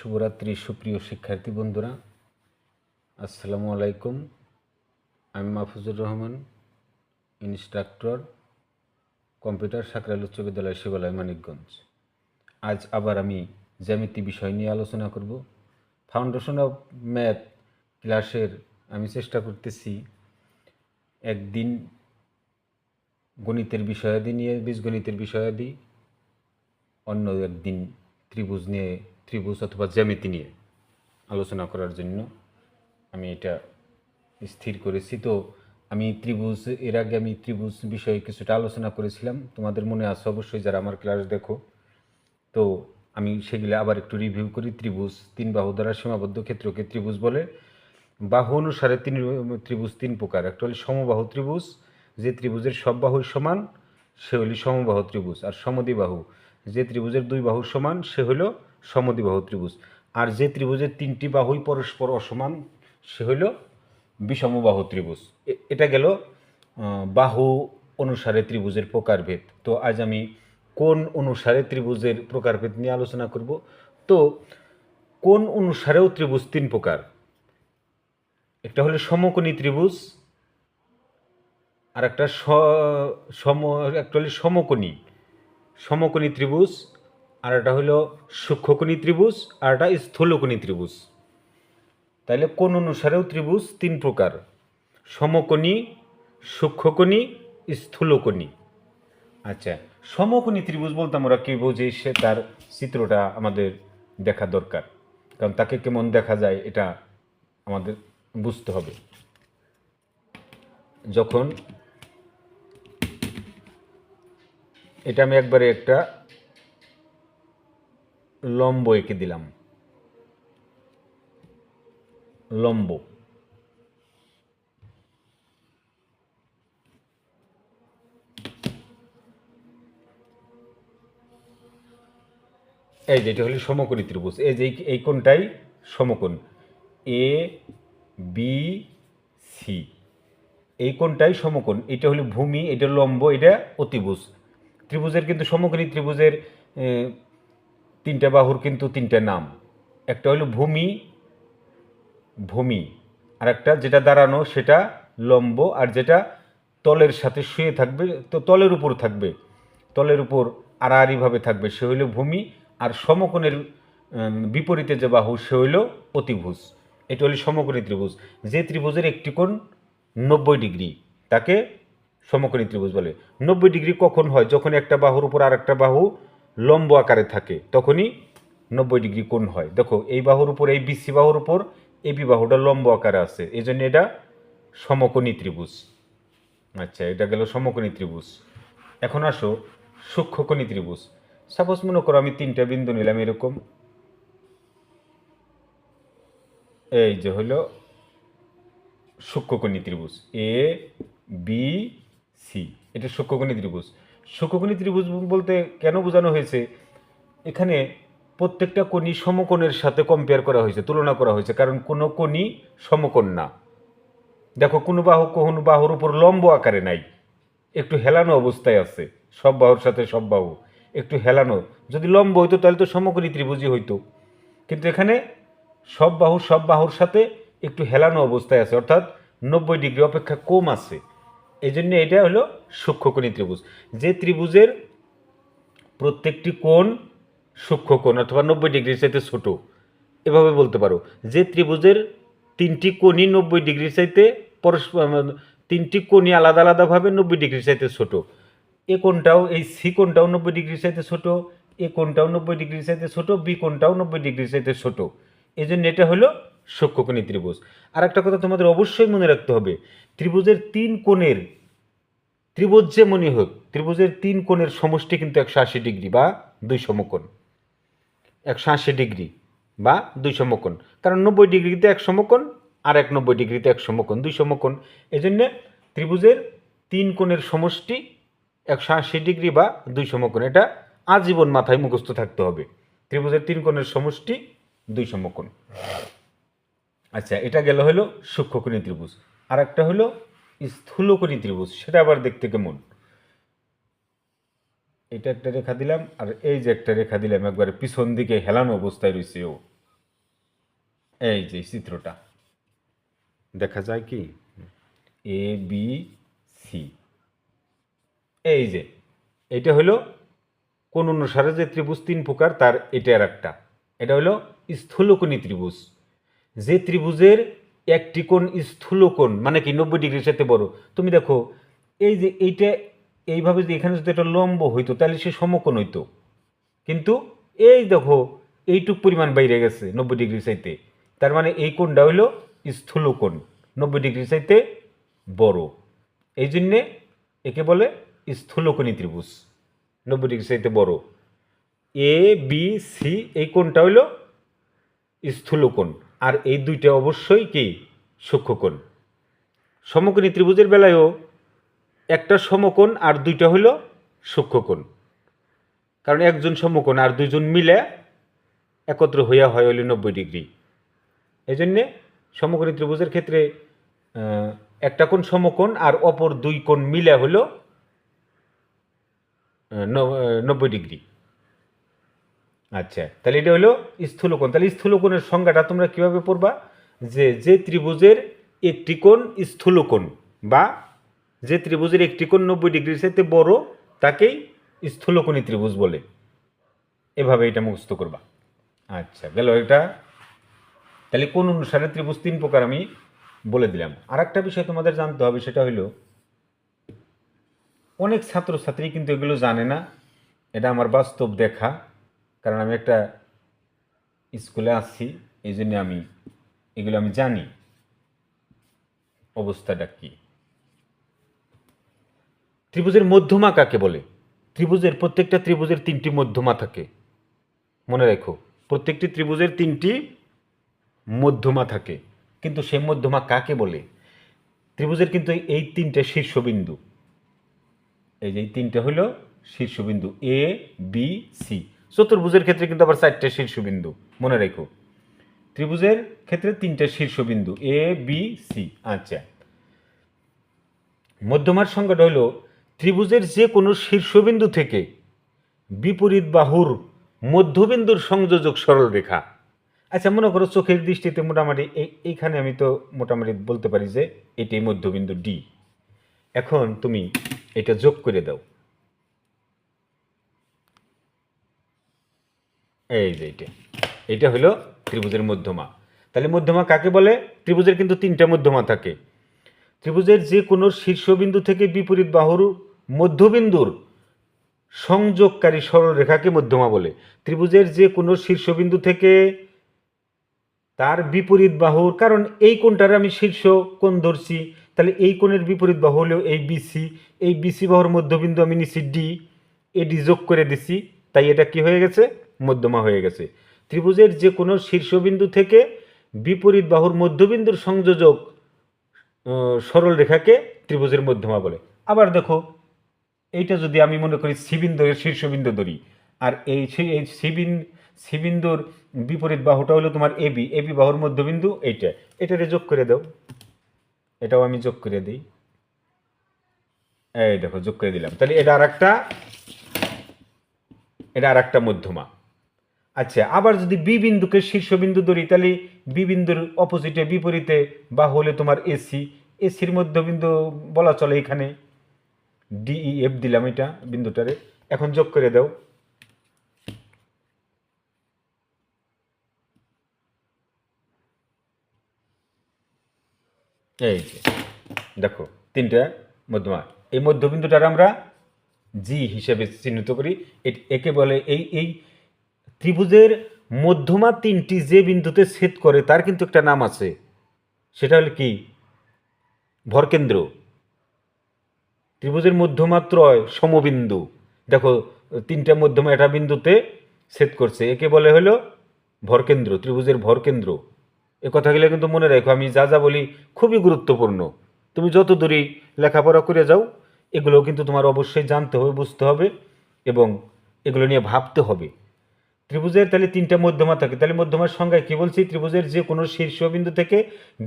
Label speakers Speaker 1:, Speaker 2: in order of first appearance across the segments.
Speaker 1: শুভরাত্রি সুপ্রিয় শিক্ষার্থী বন্ধুরা, আসসালামু আলাইকুম। আমি মাহফুজুর রহমান, ইনস্ট্রাক্টর, কম্পিউটার সাকরাইল উচ্চ বিদ্যালয় শিবালয় মানিকগঞ্জ। আজ আবার আমি জ্যামিতি বিষয় নিয়ে আলোচনা করব। ফাউন্ডেশন অফ ম্যাথ ক্লাসের আমি চেষ্টা করতেছি একদিন গণিতের বিষয়াদি নিয়ে, বীজগণিতের বিষয়াদি, অন্য একদিন ত্রিভুজ অথবা জ্যামিতি নিয়ে আলোচনা করার জন্য আমি এটা স্থির করেছি। তো এর আগে আমি ত্রিভুজ বিষয়ে কিছুটা আলোচনা করেছিলাম, তোমাদের মনে আছে অবশ্যই যারা আমার ক্লাস দেখো। তো আমি সেগুলো আবার একটু রিভিউ করি। ত্রিভুজ তিন বাহু দ্বারা সীমাবদ্ধ ক্ষেত্রকে ত্রিভুজ বলে। বাহু অনুসারে ত্রিভুজ তিন প্রকার। একটা হল সমবাহু ত্রিভুজ, যে ত্রিভুজের সব বাহুই সমান সে হল সমবাহু ত্রিভুজ। আর সমদ্বিবাহু, যে ত্রিভুজের দুই বাহু সমান সে হল সমদ্বিবাহু ত্রিভুজ। আর যে ত্রিভুজের তিনটি বাহুই পরস্পর অসমান সে হল বিষমবাহু ত্রিভুজ। এটা গেল বাহু অনুসারে ত্রিভুজের প্রকারভেদ। তো আজ আমি কোণ অনুসারে ত্রিভুজের প্রকারভেদ নিয়ে আলোচনা করব। তো কোণ অনুসারেও ত্রিভুজ তিন প্রকার। একটা হলো সমকোণী ত্রিভুজ, আর একটা একটা হলো সমকোণী ত্রিভুজ, আর একটা হলো সূক্ষ্মকোণী ত্রিভুজ, আর একটা স্থূলকোণী ত্রিভুজ। তাইলে কোণ অনুসারেও ত্রিভুজ তিন প্রকার: সমকোণী, সূক্ষ্মকোণী, স্থূলকোণী। আচ্ছা, সমকোণী ত্রিভুজ বলতে আমরা কি বুঝি সে তার চিত্রটা আমাদের দেখা দরকার, কারণ তাকে কেমন দেখা যায় এটা আমাদের বুঝতে হবে। যখন এটা আমি একবারে একটা লম্ব এঁকে দিলাম, লম্ব। এই যে এটা হলো সমকোণী ত্রিভুজ। এই যে এই কোণটাই সমকোণ, এ বি সি, এই কোণটাই সমকোণ। এটা হলো ভূমি, এটা লম্ব, এটা অতিভুজ। ত্রিভুজের কিন্তু সমকোণী ত্রিভুজের তিনটা বাহুর কিন্তু তিনটা নাম। একটা হলো ভূমি, আর একটা যেটা দাঁড়ানো সেটা লম্ব, আর যেটা তলের সাথে শুয়ে থাকবে, তো তলের উপর থাকবে, তলের উপর আড়াআড়িভাবে থাকবে, সে হইল ভূমি। আর সমকোণের বিপরীতে যে বাহু সে হইল অতিভুজ। এটা হলো সমকোণী ত্রিভুজ। যে ত্রিভুজের একটি কোণ 90 ডিগ্রি তাকে সমকোণী ত্রিভুজ বলে। 90 ডিগ্রি কখন হয়? যখন একটা বাহুর উপর আর একটা বাহু লম্ব আকারে থাকে, তখনই 90 ডিগ্রি কোণ হয়। দেখো, এই বাহুর উপর, এই বিসি বাহুর উপর এবি বাহুটা লম্ব আকারে আছে, এই জন্য এটা সমকোণী ত্রিভুজ। আচ্ছা, এটা গেল সমকোণী ত্রিভুজ। এখন আসো সূক্ষ্মকোণী ত্রিভুজ। সাপোজ মনে করো আমি তিনটা বিন্দু নিলাম এরকম, এই যে হলো সূক্ষ্মকোণী ত্রিভুজ এ বি সি, এটা সূক্ষ্মকোণী ত্রিভুজ। সূক্ষ্মকোণী ত্রিভুজ বলতে কেন বোঝানো হয়েছে? এখানে প্রত্যেকটা কোণই সমকোণের সাথে কম্পেয়ার করা হয়েছে, তুলনা করা হয়েছে, কারণ কোনো কোণই সমকোণ না। দেখো, কোনো বাহুর উপর লম্ব আকারে নাই, একটু হেলানো অবস্থায় আছে। সব বাহুর সাথে সব বাহু একটু হেলানো। যদি লম্ব হইতো তাহলে তো সমকোণী ত্রিভুজই হইতো, কিন্তু এখানে সব বাহুর সাথে একটু হেলানো অবস্থায় আছে, অর্থাৎ 90 ডিগ্রি অপেক্ষা কম আছে। এই জন্য এটা হলো সূক্ষ্মকোণী ত্রিভুজ। যে ত্রিভুজের প্রত্যেকটি কোণ সূক্ষ্মকোণ অথবা 90 ডিগ্রির চাইতে ছোট, এভাবে বলতে পারো। যে ত্রিভুজের তিনটি কোণই 90 ডিগ্রির চাইতে তিনটি কোণই আলাদা আলাদাভাবে 90 ডিগ্রির চাইতে ছোট। এ কোণটাও, এই সি কোণটাও 90 ডিগ্রির চাইতে ছোট, এ কোণটাও 90 ডিগ্রির চাইতে ছোট, বি কোণটাও 90 ডিগ্রির চাইতে ছোট। এই জন্য এটা হলো সূক্ষ্মকোণী ত্রিভুজ। আর একটা কথা তোমাদের অবশ্যই মনে রাখতে হবে, ত্রিভুজের তিন কোণের, ত্রিভুজ যেমনই হোক, ত্রিভুজের তিন কোণের সমষ্টি কিন্তু 180 ডিগ্রি বা দুই সমকোণ। 180 ডিগ্রি বা দুই সমকোণ, কারণ 90 ডিগ্রিতে এক সমকোণ আর 90 ডিগ্রিতে এক সমকোণ, দুই সমকোণ। এই জন্যে ত্রিভুজের তিন কোণের সমষ্টি 180 ডিগ্রি বা দুই সমকোণ। এটা আজীবন মাথায় মুখস্থ থাকতে হবে, ত্রিভুজের তিন কোণের সমষ্টি দুই সমকোণ। আচ্ছা, এটা গেল হলো সূক্ষ্মকোণী ত্রিভুজ। আর একটা হলো স্থূলকোণী ত্রিভুজ, সেটা আবার দেখতে কেমন? এটা একটা রেখা দিলাম, আর এই যে একটা রেখা দিলাম, একবারে পিছন দিকে হেলানো অবস্থায় রয়েছে ও। এই যে চিত্রটা দেখা যায় কি, এ বি সি, এই যে এটা হলো কোন অনুসারে যে ত্রিভুজ তিন প্রকার তার এটা আর একটা। এটা হলো স্থূলকোণী ত্রিভুজ, যে ত্রিভুজের একটি কোণ স্থূলকোণ, মানে কি 90 ডিগ্রির সাথে বড়। তুমি দেখো এই যে এইটা এইভাবে যে এখানে যদি একটা লম্ব হইতো তাহলে সে সমকোণ হইতো, কিন্তু এই দেখো এইটুক পরিমাণ বাইরে গেছে 90 ডিগ্রির চাইতে, তার মানে এই কোণটা হইল স্থূলকোণ, 90 ডিগ্রির চাইতে বড়, এই জন্যে একে বলে স্থূলকোণী ত্রিভুজ, 90 ডিগ্রির চাইতে বড়। এ বি সি এই কোণটা হইল স্থূলকোণ, আর এই দুইটা অবশ্যই কি সূক্ষ্মকোণ। সমকোণী ত্রিভুজের বেলায়ও একটা সমকোণ আর দুইটা হইল সূক্ষ্মকোণ, কারণ একজন সমকোণ আর দুইজন মিলে একত্র হইয়া হয় হইল 90 ডিগ্রি। এই জন্যে সমকোণী ত্রিভুজের ক্ষেত্রে একটা কোণ সমকোণ আর অপর দুই কোণ মিলে হইল 90 ডিগ্রি। আচ্ছা, তাহলে এটা হলো স্থূলকোণ। তাহলে স্থূলকোণের সংজ্ঞাটা তোমরা কিভাবে পড়বা, যে ত্রিভুজের একটি কোণ স্থূলকোণ, বা যে ত্রিভুজের একটি কোণ 90 ডিগ্রির সাথে বড় তাকেই স্থূলকোণী ত্রিভুজ বলে। এভাবে এটা মুখস্থ করবা। আচ্ছা, গেল এটা। তাহলে কোন অনুসারে ত্রিভুজ তিন প্রকার আমি বলে দিলাম। আর একটা বিষয় তোমাদের জানতে হবে, সেটা হলো অনেক ছাত্রছাত্রী কিন্তু এগুলো জানে না। এটা আমার বাস্তব দেখা, কারণ আমি একটা স্কুলে আসছি, এই জন্য এগুলো আমি জানি অবস্থাটা কি। ত্রিভুজের মধ্যমা কাকে বলে? প্রত্যেকটা ত্রিভুজের তিনটি মধ্যমা থাকে, মনে রেখো। প্রত্যেকটি ত্রিভুজের তিনটি মধ্যমা থাকে, কিন্তু সেই মধ্যমা কাকে বলে? ত্রিভুজের কিন্তু এই তিনটে শীর্ষবিন্দু, এই যে এই তিনটে হলো শীর্ষবিন্দু, এ বি সি। চতুর্ভুজের ক্ষেত্রে কিন্তু আবার 4টে শীর্ষবিন্দু, মনে রেখো। ত্রিভুজের ক্ষেত্রে 3টে শীর্ষবিন্দু, এ বি সি। আচ্ছা, মধ্যমার সংজ্ঞাটা হলো ত্রিভুজের যে কোনো শীর্ষবিন্দু থেকে বিপরীত বাহুর মধ্যবিন্দুর সংযোজক সরল রেখা। আচ্ছা, মনে করো চোখের দৃষ্টিতে মোটামুটি এইখানে আমি তো মোটামুটি বলতে পারি যে এটাই মধ্যবিন্দু ডি। এখন তুমি এটা যোগ করে দাও, এই যে এটা হলো ত্রিভুজের মধ্যমা। তাহলে মধ্যমা কাকে বলে? ত্রিভুজের কিন্তু 3টা মধ্যমা থাকে। ত্রিভুজের যে কোনো শীর্ষবিন্দু থেকে বিপরীত বাহুর মধ্যবিন্দুর সংযোগকারী সরলরেখাকে মধ্যমা বলে। ত্রিভুজের যে কোনো শীর্ষবিন্দু থেকে তার বিপরীত বাহুর, কারণ এই কোণটার আমি শীর্ষ কোণ ধরছি, তাহলে এই কোণের বিপরীত বাহু হলেও এই বিসি, এই বিসি বাহুর মধ্যবিন্দু আমি নিচ্ছি ডি, এডি যোগ করে দিছি, তাই এটা কি হয়ে গেছে? মধ্যমা হয়ে গেছে। ত্রিভুজের যে কোনো শীর্ষবিন্দু থেকে বিপরীত বাহুর মধ্যবিন্দুর সংযোজক সরল রেখাকে ত্রিভুজের মধ্যমা বলে। আবার দেখো, এইটা যদি আমি মনে করি সিবিন্দুর শীর্ষবিন্দু ধরি, আর এই সিবিন্দুর বিপরীত বাহুটা হলো তোমার এবি বাহুর মধ্যবিন্দু, এটারে যোগ করে দাও, এটাও আমি যোগ করে দিই, এই দেখো যোগ করে দিলাম। তাহলে এটা আর একটা মধ্যমা। আচ্ছা, আবার যদি বি বিন্দুকে শীর্ষবিন্দু ধরি, তাহলে বি বিন্দুর অপোজিটে বিপরীতে বাহু হলে তোমার এসির মধ্যবিন্দু বলা চলে। এখানে ডিইএফ দিলাম এটা বিন্দুটারে, এখন যোগ করে দাও, এই যে দেখো 3টা মধ্যমা। এই মধ্যবিন্দুটার আমরা জি হিসেবে চিহ্নিত করি। একে বলে এই ত্রিভুজের মধ্যমা 3টি যে বিন্দুতে ছেদ করে তার কিন্তু একটা নাম আছে, সেটা হলো কি? ভরকেন্দ্র। ত্রিভুজের মধ্যমা ত্রয় সমবিন্দু, দেখো 3টা মধ্যমা এটা বিন্দুতে ছেদ করছে, একে বলে হলো ভরকেন্দ্র, ত্রিভুজের ভরকেন্দ্র। এ কথাগুলো কিন্তু মনে রাখো, আমি যা বলি খুবই গুরুত্বপূর্ণ। তুমি যত দূরই লেখাপড়া করে যাও, এগুলো কিন্তু তোমার অবশ্যই জানতে হবে, বুঝতে হবে, এবং এগুলো নিয়ে ভাবতে হবে। ত্রিভুজের তাহলে 3টা মধ্যমা থাকে। তাহলে মধ্যমার সংজ্ঞায় কি বলছি? ত্রিভুজের যে কোনো শীর্ষবিন্দু থেকে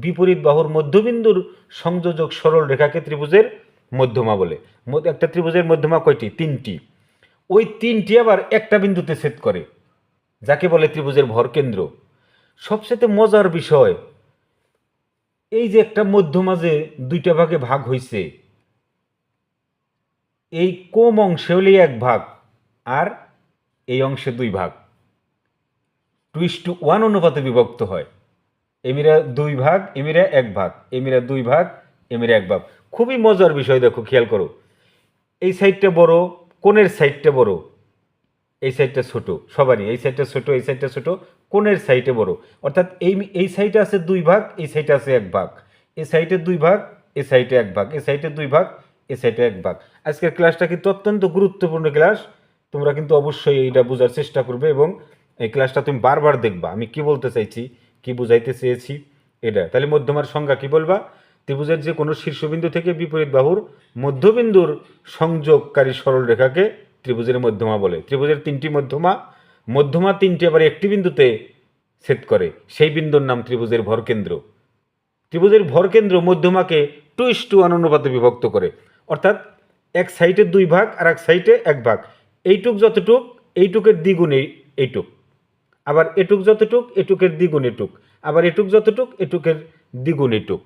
Speaker 1: বিপরীত বাহুর মধ্যবিন্দুর সংযোজক সরল রেখাকে ত্রিভুজের মধ্যমা বলে। একটা ত্রিভুজের মধ্যমা কয়টি? 3টি। ওই 3টি আবার একটা বিন্দুতে ছেদ করে, যাকে বলে ত্রিভুজের ভরকেন্দ্র। সবচেয়ে মজার বিষয়, এই যে একটা মধ্যমাঝে দুইটা ভাগে ভাগ হইছে, এই কম অংশে হলে এক ভাগ আর এই অংশে দুই ভাগ, 2:1 অনুপাতে বিভক্ত হয়। এমিরা দুই ভাগ, এমিরা এক ভাগ, এমিরা দুই ভাগ, এমিরা এক ভাগ। খুবই মজার বিষয়, দেখো খেয়াল করো, এই সাইডটা বড়, কোণের সাইডটা বড়, এই সাইডটা ছোট, সবারই এই সাইডটা ছোট, এই সাইডটা ছোট, কোণের সাইডে বড়। অর্থাৎ এই সাইডে আছে দুই ভাগ, এই সাইডে আছে এক ভাগ, এই সাইডে দুই ভাগ, এই সাইডে এক ভাগ, এই সাইডে দুই ভাগ, এই সাইডে এক ভাগ। আজকের ক্লাসটা কিন্তু অত্যন্ত গুরুত্বপূর্ণ ক্লাস, তোমরা কিন্তু অবশ্যই এইটা বোঝার চেষ্টা করবে এবং এই ক্লাসটা তুমি বারবার দেখবা আমি কি বলতে চাইছি, কি বুঝাইতে চেয়েছি এটা। তাহলে মধ্যমার সংজ্ঞা কি বলবা? ত্রিভুজের যে কোনো শীর্ষবিন্দু থেকে বিপরীত বাহুর মধ্যবিন্দুর সংযোগকারী সরলরেখাকে ত্রিভুজের মধ্যমা বলে। ত্রিভুজের তিনটি মধ্যমা, মধ্যমা তিনটি আবার একটি বিন্দুতে ছেদ করে, সেই বিন্দুর নাম ত্রিভুজের ভরকেন্দ্র। ত্রিভুজের ভরকেন্দ্র মধ্যমাকে 2:1 অনুপাতে বিভক্ত করে, অর্থাৎ এক সাইডে দুই ভাগ আর এক সাইডে এক ভাগ। এইটুক যতটুক, এইটুকের দ্বিগুণ এইটুক, আবার এটুক যতটুক, এটুকের দ্বিগুণ এটুক, আবার এটুক যতটুক, এটুকের দ্বিগুণ এটুক।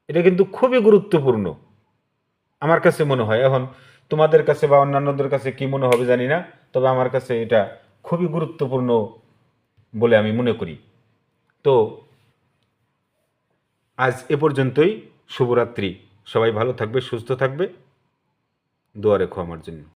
Speaker 1: এটা কিন্তু খুবই গুরুত্বপূর্ণ আমার কাছে মনে হয়। এখন তোমাদের কাছে বা অন্যান্যদের কাছে কি মনে হবে জানি না, তবে আমার কাছে এটা খুবই গুরুত্বপূর্ণ বলে আমি মনে করি। তো আজ এ পর্যন্তই। শুভরাত্রি। সবাই ভালো থাকবে, সুস্থ থাকবে, দোয়া রেখো আমার জন্য।